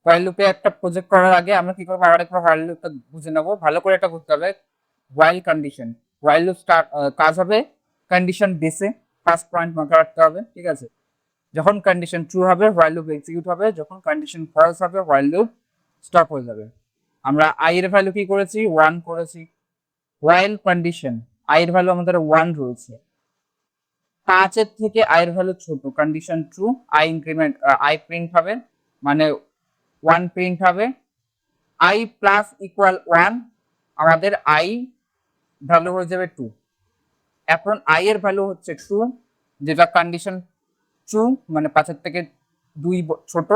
While লুপে একটা project করার আগে আমরা কি করবো, আরেকবার হোয়াইল লুপটা বুঝে নেবো। ভালো করে এটা করতে হবে। While condition, while loop start কাজ হবে কন্ডিশন বেসে, ফার্স্ট পয়েন্ট মাথায় রাখতে হবে, ঠিক আছে। যখন কন্ডিশন ট্রু হবে হোয়াইল লুপ এক্সিকিউট হবে, যখন কন্ডিশন ফলস হবে হোয়াইল লুপ স্টপ হয়ে যাবে। আমরা আই এর ভ্যালু কি করেছি, 1 করেছি। হোয়াইল কন্ডিশন আই এর ভ্যালু আমাদের 1 রয়েছে, 5 এর থেকে আই এর ভ্যালু ছোট, condition true, I increment, I print হবে, মানে 1 প্রিন্ট হবে। আই প্লাস ইকুয়াল 1, আমাদের আই ভ্যালু হয়ে যাবে 2। এখন আই এর ভ্যালু হচ্ছে 2, যেটা কন্ডিশন ট্রু, মানে 5 এর থেকে 2 ছোট,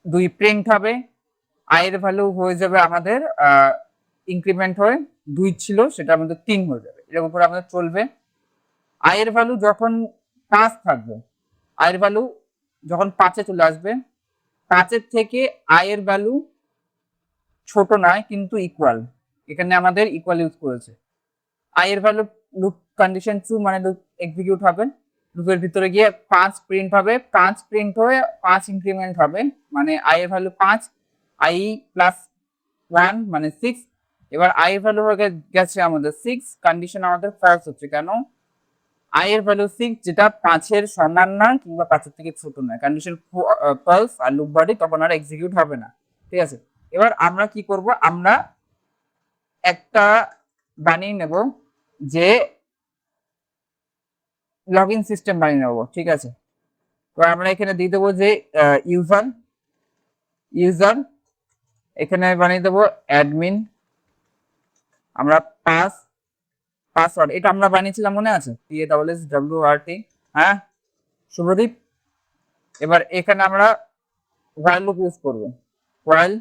2 প্রিন্ট হবে। আই এর ভ্যালু হয়ে যাবে আমাদের ইনক্রিমেন্ট হয়ে 2 ছিল, সেটা আমাদের 3 হয়ে যাবে। এরকম করে আমাদের চলবে। আই এর ভ্যালু যখন 5 থাকবে, আই এর ভ্যালু যখন 5-এ চলে আসবে, 5-এর থেকে আই এর ভ্যালু ছোট নয় কিন্তু ইকুয়াল, এখানে আমাদের ইকুয়াল ইউজ করেছে। আই এর ভ্যালু লুপ কন্ডিশন ট্রু, মানে লুপ এক্সিকিউট হবে, লুপের ভিতরে গিয়ে 5 প্রিন্ট হবে, 5 প্রিন্ট হয়ে 5 ইনক্রিমেন্ট হবে, মানে আই এর ভ্যালু 5, আই প্লাস 1 মানে 6। এবার আই এর ভ্যালু হয়ে গেছে আমাদের 6, কন্ডিশন আমাদের ফলস হচ্ছে কেন, আই এর ভ্যালু 6 যেটা 5-এর সমান না কিংবা 5-এর থেকে ছোট নয়, কন্ডিশন ফলস আর লুপ বডি তখন আর এক্সিকিউট হবে না, ঠিক আছে। এবার আমরা কি করব, আমরা একটা বানিয়ে নেব, যে লগ ইন সিস্টেম বানিয়ে নেব, ঠিক আছে। তো আমরা এখানে দিয়ে দেবো যে ইউজার, ইউজার এখানে বানিয়ে দেবো অ্যাডমিন, আমরা পাসওয়ার্ড এটা আমরা বানিয়েছিলাম মনে আছে, PASSWRT, হ্যাঁ শুভদীপ। এবার এখানে আমরা হোয়াইল লুপ ইউজ করব। হোয়াইল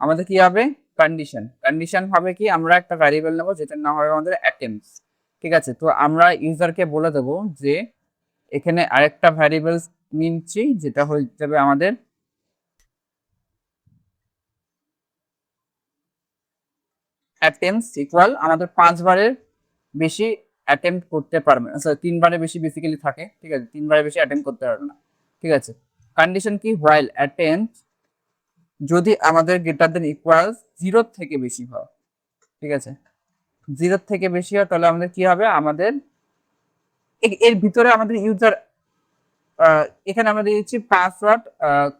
আমাদের কি হবে, কন্ডিশন, কন্ডিশন হবে কি, আমরা একটা ভ্যারিয়েবল নেব যেটার নাম হবে আমাদের অ্যাটেম্পস, ঠিক আছে। তো আমরা ইউজারকে বলে দেবো যে এখানে আরেকটা ভ্যারিয়েবল নিচ্ছি, যেটা হয়ে যাবে আমাদের অ্যাটেম্পস ইকুয়াল, আমাদের 5 বারের বেশি অ্যাটেম্প করতে পারবে না, সরি 3 বারের বেশি বেসিক্যালি থাকে, ঠিক আছে, 3 বারের বেশি অ্যাটেম্প করতে পারবে না, ঠিক আছে। কন্ডিশন কি, হোয়াইল অ্যাটেম্প যদি আমাদের গ্রেটার দেন ইকুয়াল 0 থেকে বেশি হয়, ঠিক আছে, 0 থেকে বেশি হয়, তাহলে আমাদের কি হবে, আমাদের এর ভিতরে আমাদের ইউজার, এখানে আমরা দিয়েছি পাসওয়ার্ড,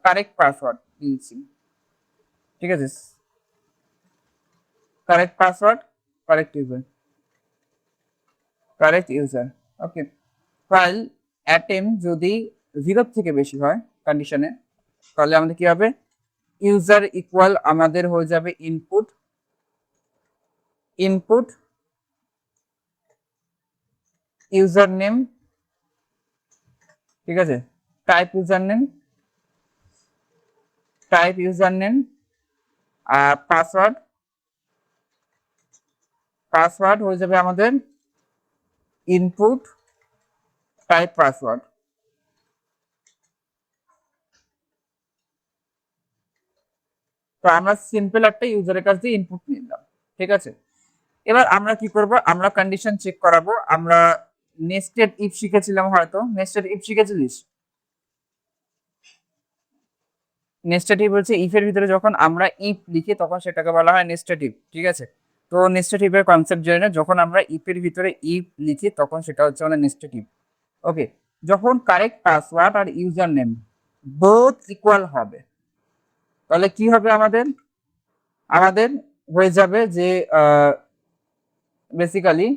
কারেক্ট পাসওয়ার্ড দিয়েছি, ঠিক আছে, correct password, correct user, correct user, okay. File attempt যদি 0 থেকে বেশি হয় কন্ডিশনে, তাহলে আমাদের কি হবে, ইউজার ইকুয়াল আমাদের হয়ে যাবে ইনপুট, ইনপুট ইউজার নেম, ঠিক আছে, type user name, type user name, আর পাসওয়ার্ড, পাসওয়ার্ড হয়ে যাবে আমাদের ইনপুট টাইপ পাসওয়ার্ড। তো আমরা সিম্পল একটা ইউজারের কাছ দিয়ে ইনপুট নিলাম, ঠিক আছে। এবার আমরা কি করব, আমরা কন্ডিশন চেক করাবো। আমরা নেস্টেড ইফ শিখেছিলাম, হয়তো নেস্টেড ইফ শিখেছিলিস। নেস্টেড ইফ বলছে ইফের ভিতরে যখন আমরা ইফ লিখি তখন সেটাকে বলা হয় নেস্টেড ইফ, ঠিক আছে। তো নেস্টেড ইফের কনসেপ্ট জেনে না, যখন আমরা ইফের ভিতরে ইফ লিখি তখন সেটা হচ্ছে আমাদের নেস্টেড ইফ, ওকে। যখন কারেক্ট পাসওয়ার্ড আর ইউজার নেম বোথ ইকুয়াল হবে, তাহলে কি হবে, আমাদের আমাদের হয়ে যাবে যে বেসিক্যালি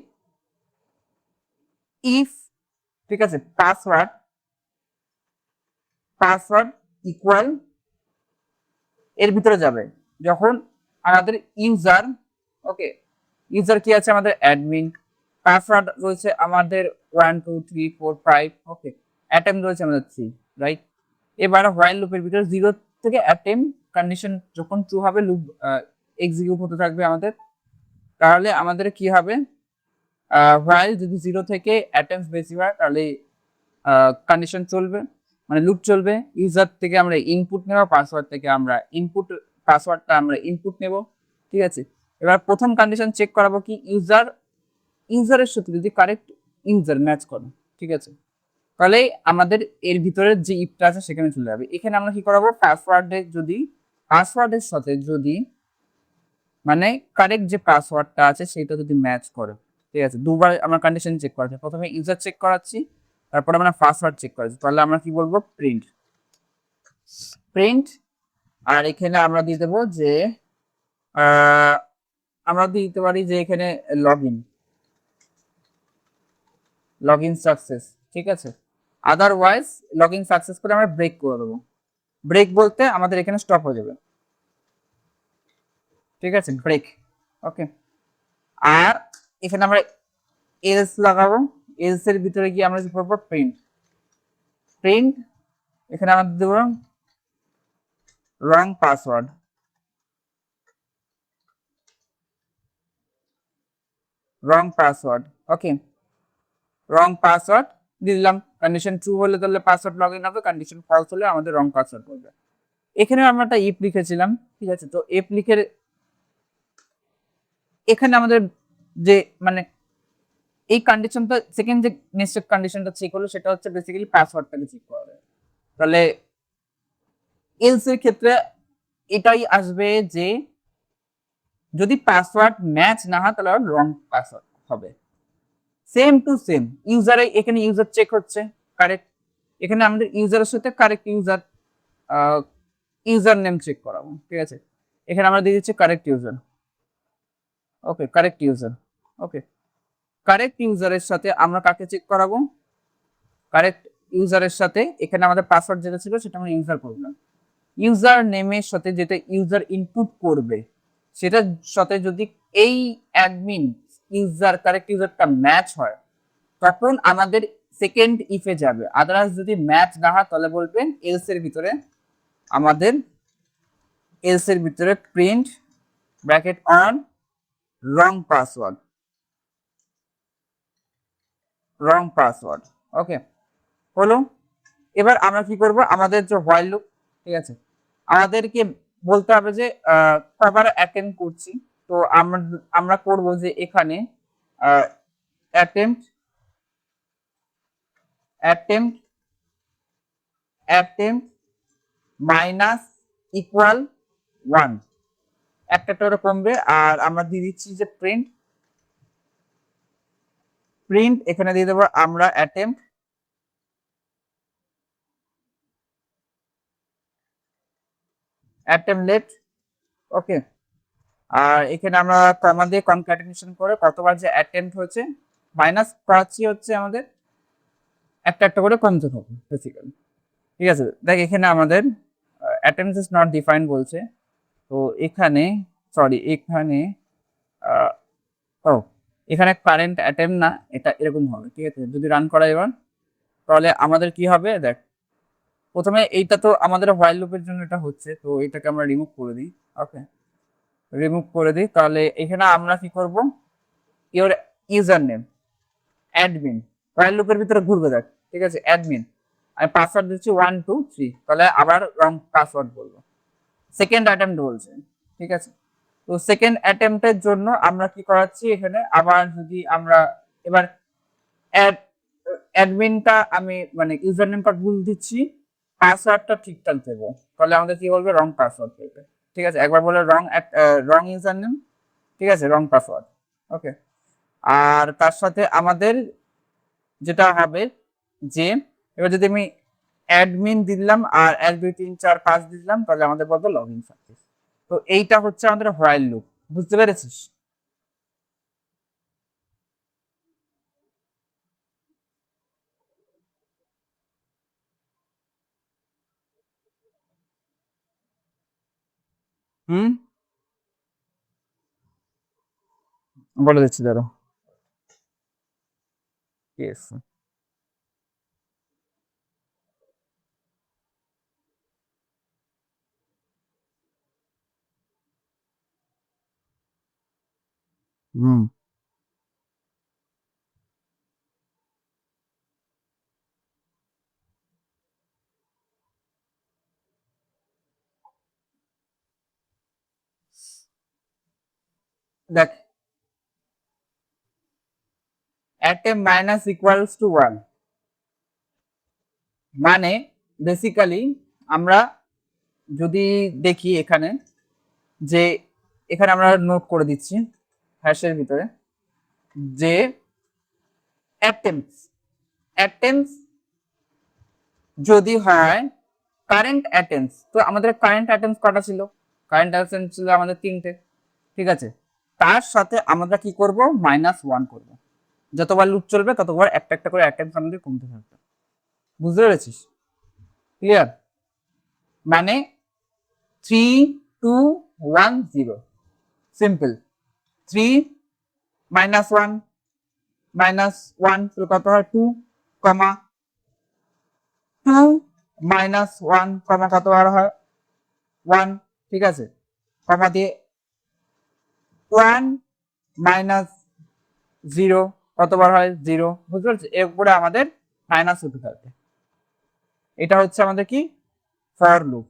ইফ, ঠিক আছে, পাসওয়ার্ড, পাসওয়ার্ড ইকুয়াল এর ভিতরে যাবে যখন আমাদের ইউজার, ওকে, ইউজার কি আছে আমাদের অ্যাডমিন, পাসওয়ার্ড রয়েছে আমাদের 1 2 3 4 5, ওকে, অ্যাটেম রয়েছে আমাদের 3, রাইট। এবার হোয়াইল লুপের ভিতরে 0 থেকে অ্যাটেম কন্ডিশন যখন ট্রু হবে লুপ এক্সিকিউট হতে থাকবে আমাদের, তাহলে আমাদের কি হবে, হোয়াইল যদি 0 থেকে অ্যাটেমস বেশি হয় তাহলে কন্ডিশন চলবে, মানে লুপ চলবে। ইউজার থেকে আমরা ইনপুট নেব, পাসওয়ার্ড থেকে আমরা ইনপুট, পাসওয়ার্ডটা আমরা ইনপুট নেব, ঠিক আছে। এবার প্রথম কন্ডিশন চেক করাবো কি, ইউজারের সাথে যদি কারেক্ট ইউজার ম্যাচ করে, ঠিক আছে, তাহলে আমাদের এর ভিতরে যে ইফটা আছে সেখানে চলে যাবে। এখানে আমরা কি করাবো, পাসওয়ার্ডের সাথে যদি মানে কারেক্ট যে পাসওয়ার্ডটা আছে সেটা যদি ম্যাচ করে, ঠিক আছে, দুবার আমরা কন্ডিশন চেক করাচ্ছি, প্রথমে ইউজার চেক করাচ্ছি, তারপর আমরা পাসওয়ার্ড চেক করাচ্ছি, তাহলে আমরা কি বলবো, প্রিন্ট প্রিন্ট। আর এখানে আমরা দিয়ে দেবো যে আমরা দিতে পারি যে এখানে লগ ইন সাকসেস, ঠিক আছে। আদারওয়াইজ লগ ইন সাকসেস করে আমরা ব্রেক করে দেবো। ব্রেক বলতে আমাদের এখানে স্টপ হয়ে যাবে, ঠিক আছে, ব্রেক। ওকে, আর এখানে আমরা এলস লাগাবো। এলস এর ভিতরে গিয়ে আমরা কি করবো, প্রিন্ট প্রিন্ট। এখানে আমরা দেবো রং পাসওয়ার্ড, রং পাসওয়ার্ড। ওকে, রং পাসওয়ার্ড দিলাম। কন্ডিশন ট্রু হলে তাহলে পাসওয়ার্ড লগ ইন হবে, কন্ডিশন ফলস হলে আমাদের রং পাসওয়ার্ড করবে। এখানে আমরা একটা ইফ লিখেছিলাম, ঠিক আছে। তো ইফ লিখে এখানে আমাদের যে মানে এই কন্ডিশনটা সেকেন্ড যে নেক্সট কন্ডিশনটা চেক হলো সেটা হচ্ছে বেসিক্যালি পাসওয়ার্ডটাকে চেক করা যায়। তাহলে এলস এর ক্ষেত্রে এটাই আসবে যে যদি পাসওয়ার্ড ম্যাচ না হয় তাহলে রং পাসওয়ার্ড হবে। সেম টু সেম ইউজারে এখানে ইউজার চেক হচ্ছে কারেক্ট, এখানে আমাদের ইউজারের সাথে কারেক্ট ইউজার নেম চেক করাবো, ঠিক আছে। এখানে আমরা দিয়ে দিচ্ছি কারেক্ট ইউজার। ওকে, কারেক্ট ইউজার। ওকে, কারেক্ট ইউজারের সাথে আমরা কাকে চেক করাবো, কারেক্ট ইউজারের সাথে এখানে আমাদের পাসওয়ার্ড যেটা ছিল সেটা আমরা ইউজার করলাম। ইউজার নেমের সাথে যেটা ইউজার ইনপুট করবে সেটার সাথে যদি এই অ্যাডমিন ইউজার কারেক্ট ইউজারটা ম্যাচ হয় তখন আমাদের সেকেন্ড ইফে যাবে। আদারওয়াইজ যদি ম্যাচ না হয় তাহলে বলবেন এলস এর ভিতরে আমাদের print bracket on wrong password, wrong password. Okay, হলো। এবার আমরা কি করব, আমাদের যে হোয়াইল লুপ, ঠিক আছে, আমাদেরকে বলতে হবে যে কবার অ্যাটেম্প করছি। তো আমরা আমরা করব যে এখানে attempt attempt attempt minus equal 1, একটা করে কমবে। আর আমরা দিয়ে দিচ্ছি যে প্রিন্ট প্রিন্ট এখানে দিয়ে দেবো আমরা অ্যাটেম্প লেফট। ওকে, আর এখানে আমরা কমা দিয়ে কনক্যাটিনেশন করে কতবার যে অ্যাটেম্প হয়েছে মাইনাস করাচ্ছি হচ্ছে আমাদের একটা একটা করে কমতে হবে বেসিক্যালি, ঠিক আছে। দেখ এখানে আমাদের অ্যাটেম্প ইজ নট ডিফাইন্ড বলছে, তো এখানে সরি এখানে ও এখানে কারেন্ট অ্যাটেম্প না, এটা এরকম হবে, ঠিক আছে। যদি রান করা এবার তাহলে আমাদের কি হবে, দেখ প্রথমে এইটা তো আমাদের হোয়াইল লুপের জন্য এটা হচ্ছে, তো এটাকে আমরা রিমুভ করে দিই। ওকে, রিমুভ করে দিই। তাহলে এখানে আমরা কি করব, your user name admin while লুপের ভিতরে ঘুরবে, দেখ, ঠিক আছে, অ্যাডমিন। আমি পাসওয়ার্ড দিচ্ছি 1 2 3, তাহলে আবার রং পাসওয়ার্ড বলবো, সেকেন্ড অ্যাটেম্প বলছে, ঠিক আছে। তো সেকেন্ড অ্যাটেম্পটের জন্য আমরা কি করাচ্ছি এখানে আবার যদি আমরা এবার অ্যাডমিনটা আমি মানে ইউজার নেমটা ভুল দিচ্ছি, পাসওয়ার্ডটা ঠিকঠাক দেবো, তাহলে আমাদের কি বলবে, রং পাসওয়ার্ড বলবে, ঠিক আছে। একবার বলে রং ইউজার নেম, ঠিক আছে, রং পাসওয়ার্ড। ওকে, আর তার সাথে আমাদের যেটা হবে যে এবার যদি আমি অ্যাডমিন দিলাম আর 1 2 3 4 5 দিলাম তাহলে আমাদের বলবে লগ ইন সাকসেস। তো এইটা হচ্ছে আমাদের হোয়াইল লুপ, বুঝতে পেরেছিস? হুম, বলে দিচ্ছি ধরো। ইয়েস। হুম, দেখ at a minus equals to 1, মানে বেসিক্যালি আমরা যদি দেখি এখানে যে এখানে আমরা নোট করে দিচ্ছি হ্যাশের ভিতরে যে অ্যাটেম্পস যদি হয় কারেন্ট অ্যাটেম্পস, তো আমাদের কারেন্ট অ্যাটেম্পস কটা ছিল? কারেন্ট অ্যাটেম্পস ছিল আমাদের 3টে, ঠিক আছে। তার সাথে আমরা কি করব, -1 করব। যতবার লুপ চলবে ততবার একটা একটা করে অ্যাটেম্পস আমাদের কমতে থাকবে। বুঝতে পেরেছিস? ক্লিয়ার? মানে 3 2 1 0, সিম্পল। 3 -1 -1 কত হয় 2, 2 -1 কত হয় 1, ঠিক আছে। কমা দিয়ে 1 -0 কতবার হয় 0, বুঝতে পারছি। এরপরে আমাদের মাইনাস হতে থাকবে। এটা হচ্ছে আমাদের কি ফর লুপ।